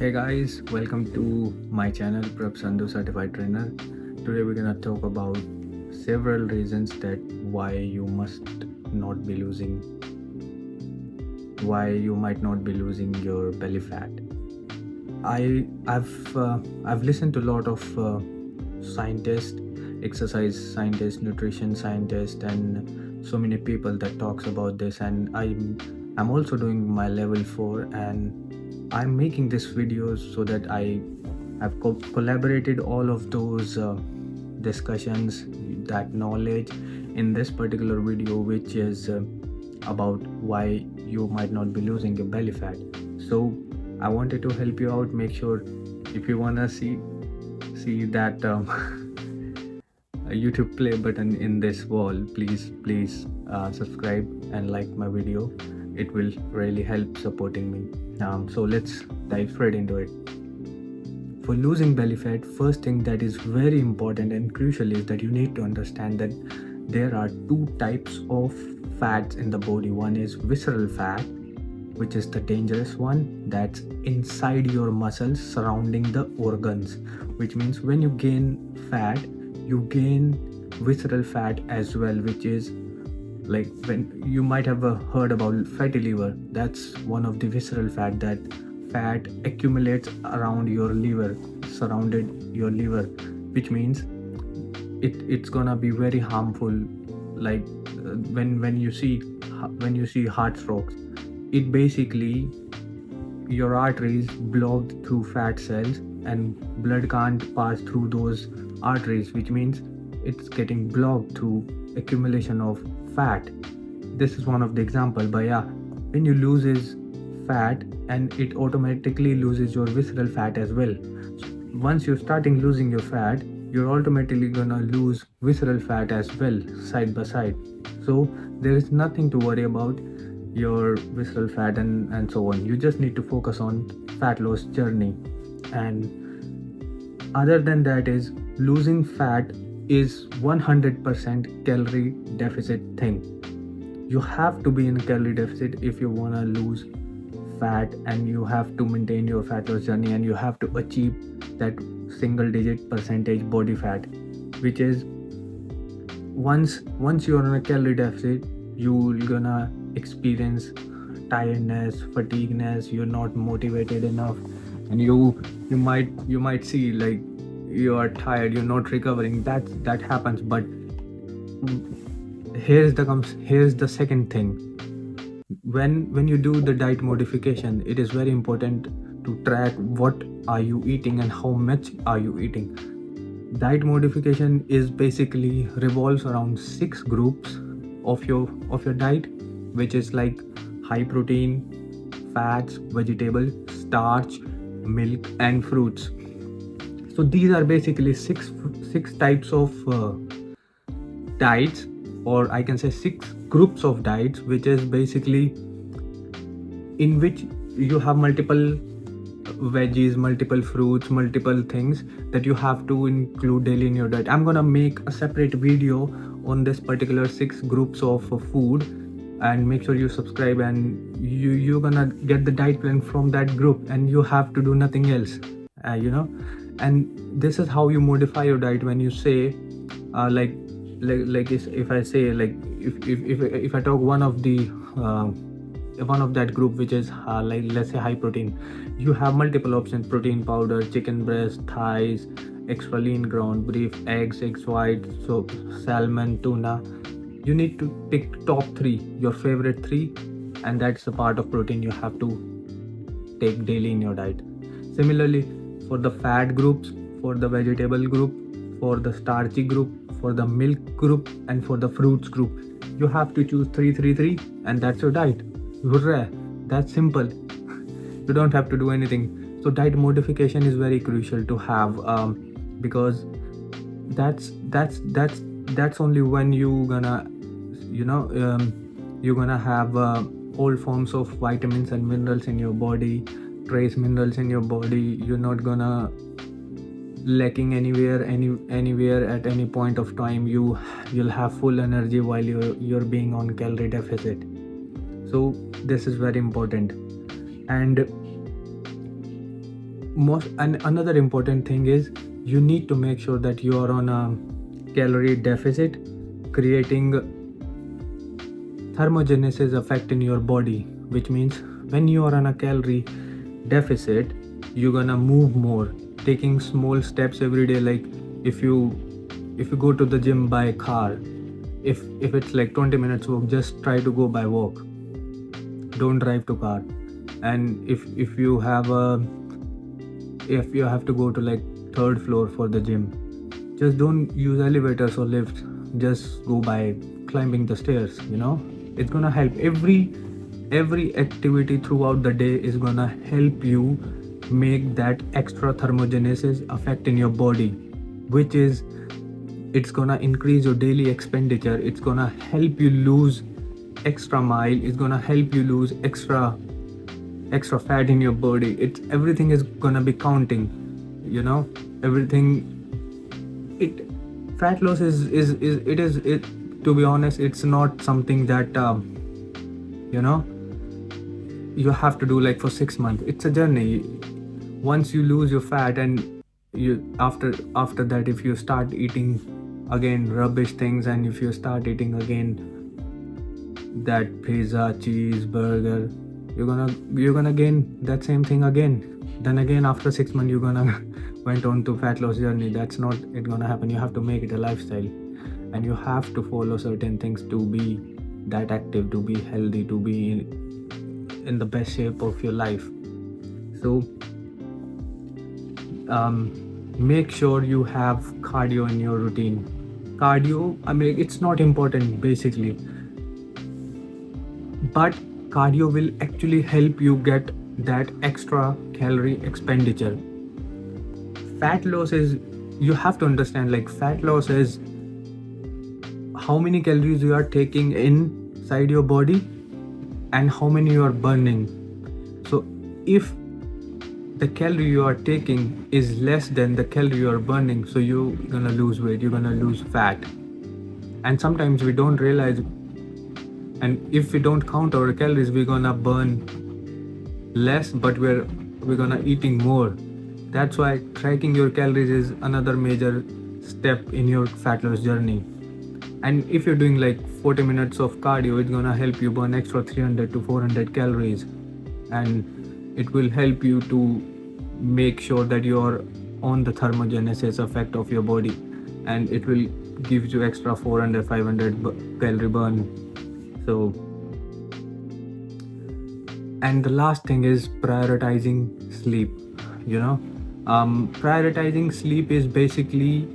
Hey guys, welcome to my channel Prabh Sandhu Certified Trainer. Today we're gonna talk about several reasons that why you might not be losing your belly fat. I've listened to a lot of scientists, exercise scientists, nutrition scientists, and so many people that talks about this. And I'm also doing my level 4, and I'm making this videos so that I have collaborated all of those discussions, that knowledge in this particular video, which is about why you might not be losing your belly fat. So I wanted to help you out. Make sure if you wanna see that YouTube play button in this wall, please subscribe and like my video. It will really help supporting me. So let's dive straight into it. For losing belly fat, first thing that is very important and crucial is that you need to understand that there are two types of fats in the body. One is visceral fat, which is the dangerous one, that's inside your muscles surrounding the organs, which means when you gain fat, you gain visceral fat as well, which is like when you might have heard about fatty liver. That's one of the visceral fat. That fat accumulates around your liver, surrounded your liver, which means it's gonna be very harmful. Like when you see heart strokes, it basically your arteries blocked through fat cells and blood can't pass through those arteries, which means it's getting blocked through accumulation of fat. This is one of the example. But yeah, when you loses fat, and it automatically loses your visceral fat as well. Once you're starting losing your fat, you're automatically gonna lose visceral fat as well, side by side. So there is nothing to worry about your visceral fat and so on. You just need to focus on fat loss journey. And other than that is losing fat is 100% calorie deficit thing. You have to be in calorie deficit if you want to lose fat, and you have to maintain your fat loss journey, and you have to achieve that single digit percentage body fat, which is once you're on a calorie deficit, you're gonna experience tiredness, fatigueness, you're not motivated enough, and you might see like you are tired, you're not recovering. That happens. But here's the second thing. When you do the diet modification, it is very important to track what are you eating and how much are you eating. Diet modification is basically revolves around 6 groups of your diet, which is like high protein, fats, vegetable, starch, milk, and fruits. So these are basically six types of diets, or I can say 6 groups of diets, which is basically in which you have multiple veggies, multiple fruits, multiple things that you have to include daily in your diet. I'm gonna make a separate video on this particular 6 groups of food, and make sure you subscribe, and you're gonna get the diet plan from that group, and you have to do nothing else. And this is how you modify your diet. When you say like if I say like if I talk one of that group, which is like let's say high protein, you have multiple options: protein powder, chicken breast, thighs, extra lean ground beef, eggs white, so salmon, tuna. You need to pick top 3, your favorite 3, and that's the part of protein you have to take daily in your diet. Similarly, for the fat groups, for the vegetable group, for the starchy group, for the milk group, and for the fruits group, you have to choose 3, and that's your diet. Hurrah! That's simple. You don't have to do anything. So diet modification is very crucial to have, because that's only when you're gonna have all forms of vitamins and minerals in your body, trace minerals in your body. You're not gonna lacking anywhere at any point of time. You'll have full energy while you're being on calorie deficit. So this is very important. And Another important thing is you need to make sure that you are on a calorie deficit, creating thermogenesis effect in your body, which means when you are on a calorie deficit, you're gonna move more, taking small steps every day. Like if you go to the gym by car, if it's like 20 minutes walk, just try to go by walk, don't drive to car. And if you have to go to like third floor for the gym, just don't use elevators or lifts, just go by climbing the stairs. It's gonna help. Every activity throughout the day is gonna help you make that extra thermogenesis effect in your body, which is, it's gonna increase your daily expenditure, it's gonna help you lose extra mile, it's gonna help you lose extra fat in your body. Everything is gonna be counting, everything. Fat loss is to be honest, it's not something that you have to do like for 6 months. It's a journey. Once you lose your fat, and you after that, if you start eating again rubbish things, and if you start eating again that pizza, cheese, burger, you're gonna gain that same thing again. Then again after 6 months you're gonna went on to fat loss journey. That's not it gonna happen. You have to make it a lifestyle, and you have to follow certain things to be that active, to be healthy, to be in the best shape of your life. So make sure you have cardio in your routine. Cardio, it's not important basically, but cardio will actually help you get that extra calorie expenditure. Fat loss is, you have to understand, like fat loss is how many calories you are taking inside your body and how many you are burning. So if the calorie you are taking is less than the calorie you are burning, so you're gonna lose weight, you're gonna lose fat. And sometimes we don't realize, and if we don't count our calories, we're gonna burn less, but we're gonna eating more. That's why tracking your calories is another major step in your fat loss journey. And if you're doing like 40 minutes of cardio, it's gonna help you burn extra 300 to 400 calories, and it will help you to make sure that you're on the thermogenesis effect of your body, and it will give you extra 400 500 calorie burn. So, and the last thing is prioritizing sleep. Prioritizing sleep is basically,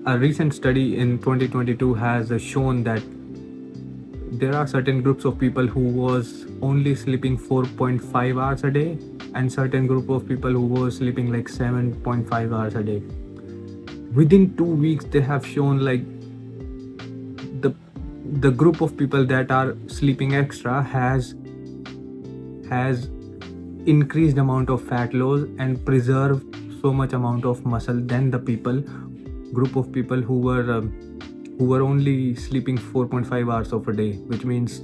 a recent study in 2022 has shown that there are certain groups of people who was only sleeping 4.5 hours a day, and certain group of people who was sleeping like 7.5 hours a day. Within 2 weeks, they have shown like the group of people that are sleeping extra has increased amount of fat loss and preserved so much amount of muscle than the group of people who were only sleeping 4.5 hours of a day. Which means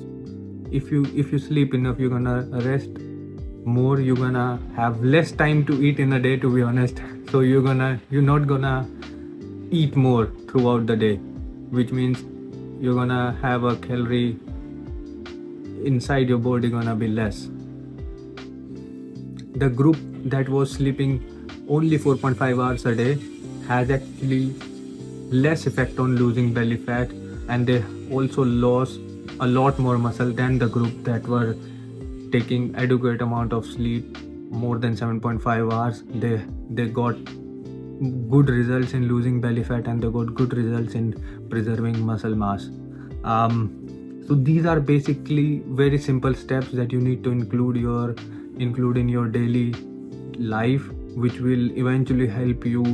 if you sleep enough, you're gonna rest more, you're gonna have less time to eat in a day, to be honest. So you're not gonna eat more throughout the day, which means you're gonna have a calorie inside your body gonna be less. The group that was sleeping only 4.5 hours a day has actually less effect on losing belly fat, and they also lost a lot more muscle than the group that were taking adequate amount of sleep, more than 7.5 hours. They got good results in losing belly fat, and they got good results in preserving muscle mass. So these are basically very simple steps that you need to include in your daily life, which will eventually help you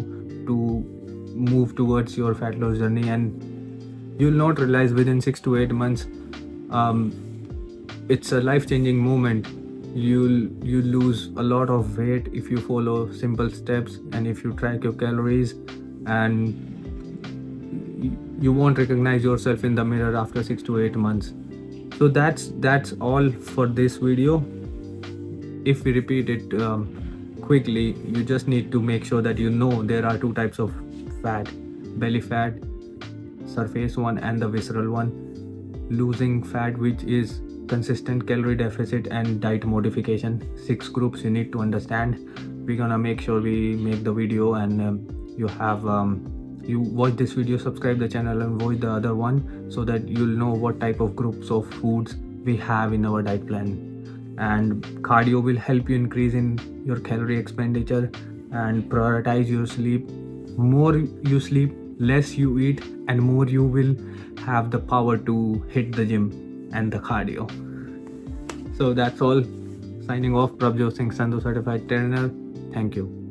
to move towards your fat loss journey. And you'll not realize within 6 to 8 months, it's a life-changing moment. You lose a lot of weight if you follow simple steps, and if you track your calories, and you won't recognize yourself in the mirror after 6 to 8 months. So that's all for this video. If we repeat it quickly, you just need to make sure that you know there are two types of fat: belly fat, surface one, and the visceral one. Losing fat, which is consistent calorie deficit and diet modification. 6 groups you need to understand. We're gonna make sure we make the video, and you watch this video, subscribe the channel and watch the other one, so that you'll know what type of groups of foods we have in our diet plan. And cardio will help you increase in your calorie expenditure and prioritize your sleep. More you sleep, less you eat, and more you will have the power to hit the gym and the cardio. So that's all. Signing off, Prabhjot Singh Sandhu, certified trainer. Thank you.